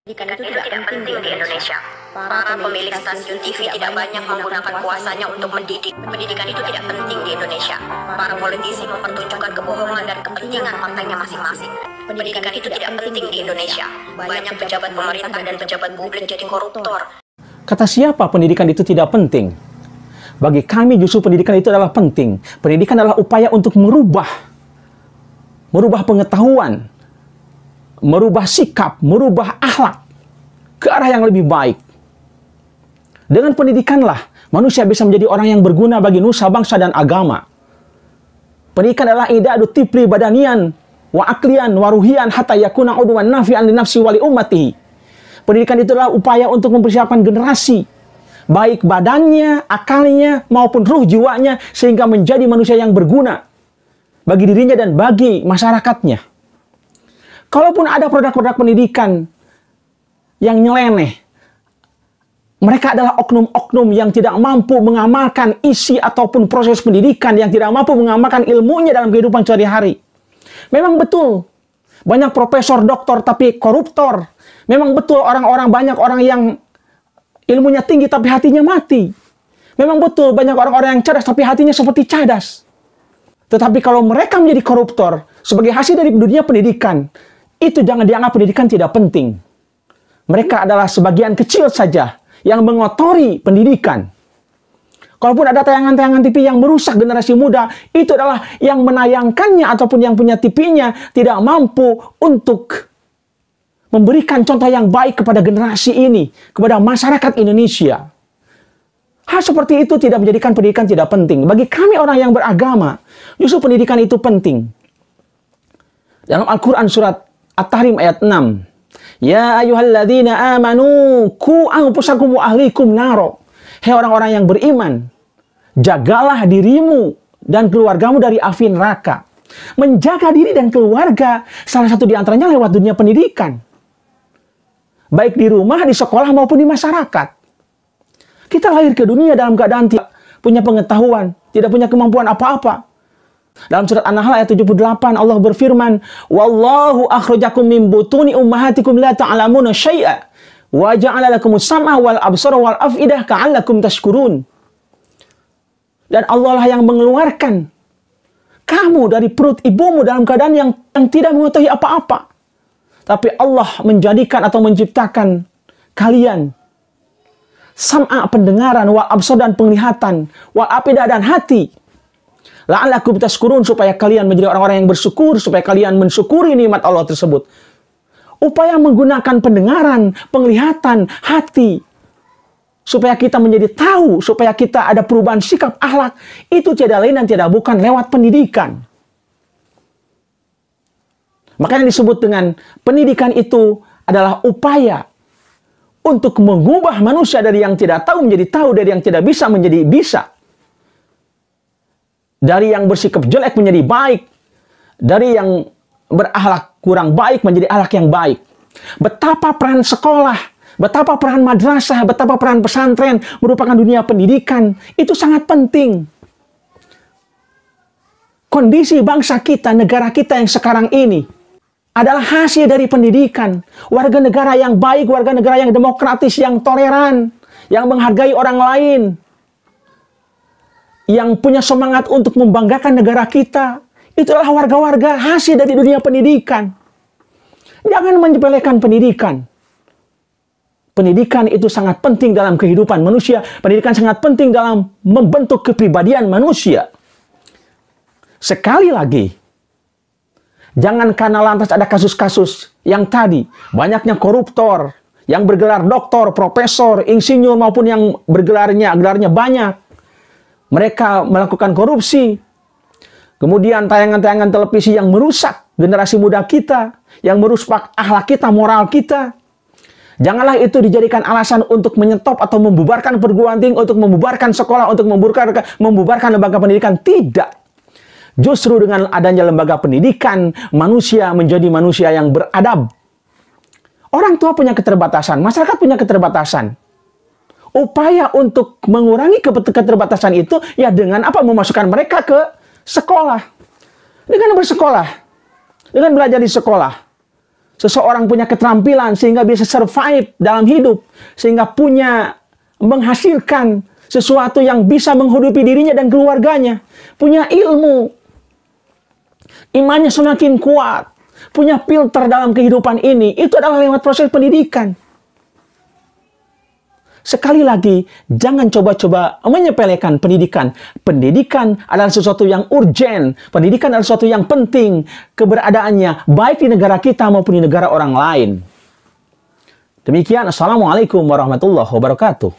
Pendidikan itu tidak penting di Indonesia. Para pemilik stasiun TV tidak banyak menggunakan kuasanya untuk mendidik. Pendidikan itu tidak penting di Indonesia. Para politisi mempertunjukkan kebohongan dan kepentingan partainya masing-masing. Pendidikan itu tidak penting di Indonesia. Banyak pejabat pemerintah dan pejabat publik jadi koruptor. Kata siapa pendidikan itu tidak penting? Bagi kami justru pendidikan itu adalah penting. Pendidikan adalah upaya untuk merubah pengetahuan, merubah sikap, merubah akhlak ke arah yang lebih baik. Dengan pendidikanlah manusia bisa menjadi orang yang berguna bagi nusa, bangsa, dan agama. Pendidikan adalah ida'adu tipli badanian wa aklian wa ruhian hatta yakuna udwan nafi'an li nafsi wa li ummatihi. Pendidikan itu adalah upaya untuk mempersiapkan generasi, baik badannya, akalnya, maupun ruh jiwanya, sehingga menjadi manusia yang berguna bagi dirinya dan bagi masyarakatnya. Kalaupun ada produk-produk pendidikan yang nyeleneh, mereka adalah oknum-oknum yang tidak mampu mengamalkan isi ataupun proses pendidikan, yang tidak mampu mengamalkan ilmunya dalam kehidupan sehari-hari. Memang betul, banyak profesor, doktor, tapi koruptor. Memang betul banyak orang yang ilmunya tinggi, tapi hatinya mati. Memang betul banyak orang-orang yang cerdas, tapi hatinya seperti cadas. Tetapi kalau mereka menjadi koruptor sebagai hasil dari dunia pendidikan, itu jangan dianggap pendidikan tidak penting. Mereka adalah sebagian kecil saja yang mengotori pendidikan. Kalaupun ada tayangan-tayangan TV yang merusak generasi muda, itu adalah yang menayangkannya ataupun yang punya TV-nya tidak mampu untuk memberikan contoh yang baik kepada generasi ini, kepada masyarakat Indonesia. Hal seperti itu tidak menjadikan pendidikan tidak penting. Bagi kami orang yang beragama, justru pendidikan itu penting. Dalam Al-Quran surat At-Tahrim ayat 6. Ya ayyuhalladzina amanu ku anfusakum wa ahlikum naro. Hei orang-orang yang beriman, jagalah dirimu dan keluargamu dari api neraka. Menjaga diri dan keluarga, salah satu di antaranya lewat dunia pendidikan. Baik di rumah, di sekolah, maupun di masyarakat. Kita lahir ke dunia dalam keadaan tidak punya pengetahuan, tidak punya kemampuan apa-apa. Dalam surat An-Nahl ayat 78 Allah berfirman, "Wallahu akhrajakum min butuni ummahatikum la ta'lamuna syai'a wa ja'ala lakumus sam'a wal absara wal af'idah ka'allakum tashkurun." Dan Allah lah yang mengeluarkan kamu dari perut ibumu dalam keadaan yang tidak mengetahui apa-apa. Tapi Allah menjadikan atau menciptakan kalian sam'a pendengaran, wal absar dan penglihatan, wal afidah dan hati. La'allakum tashkurun, supaya kalian menjadi orang-orang yang bersyukur, supaya kalian mensyukuri nikmat Allah tersebut. Upaya menggunakan pendengaran, penglihatan, hati, supaya kita menjadi tahu, supaya kita ada perubahan sikap akhlak, itu tiada lain dan tiada bukan lewat pendidikan. Makanya disebut dengan pendidikan itu adalah upaya untuk mengubah manusia dari yang tidak tahu menjadi tahu, dari yang tidak bisa menjadi bisa. Dari yang bersikap jelek menjadi baik. Dari yang berakhlak kurang baik menjadi akhlak yang baik. Betapa peran sekolah, betapa peran madrasah, betapa peran pesantren merupakan dunia pendidikan. Itu sangat penting. Kondisi bangsa kita, negara kita yang sekarang ini adalah hasil dari pendidikan. Warga negara yang baik, warga negara yang demokratis, yang toleran, yang menghargai orang lain, yang punya semangat untuk membanggakan negara kita. Itulah warga-warga hasil dari dunia pendidikan. Jangan menyepelekan pendidikan. Pendidikan itu sangat penting dalam kehidupan manusia. Pendidikan sangat penting dalam membentuk kepribadian manusia. Sekali lagi, jangan karena lantas ada kasus-kasus yang tadi, banyaknya koruptor, yang bergelar doktor, profesor, insinyur, maupun yang gelarnya banyak. Mereka melakukan korupsi. Kemudian tayangan-tayangan televisi yang merusak generasi muda kita, yang merusak akhlak kita, moral kita. Janganlah itu dijadikan alasan untuk menyetop atau membubarkan perguruan tinggi, untuk membubarkan sekolah, untuk membubarkan lembaga pendidikan. Tidak. Justru dengan adanya lembaga pendidikan, manusia menjadi manusia yang beradab. Orang tua punya keterbatasan, masyarakat punya keterbatasan. Upaya untuk mengurangi keterbatasan itu ya dengan apa? Memasukkan mereka ke sekolah. Dengan bersekolah. Dengan belajar di sekolah. seseorang punya keterampilan sehingga bisa survive dalam hidup, sehingga punya menghasilkan sesuatu yang bisa menghidupi dirinya dan keluarganya, punya ilmu, imannya semakin kuat, punya filter dalam kehidupan ini, itu adalah lewat proses pendidikan. Sekali lagi, jangan coba-coba menyepelekan pendidikan. Pendidikan adalah sesuatu yang urgent. Pendidikan adalah sesuatu yang penting keberadaannya, baik di negara kita maupun di negara orang lain. Demikian, Assalamualaikum warahmatullahi wabarakatuh.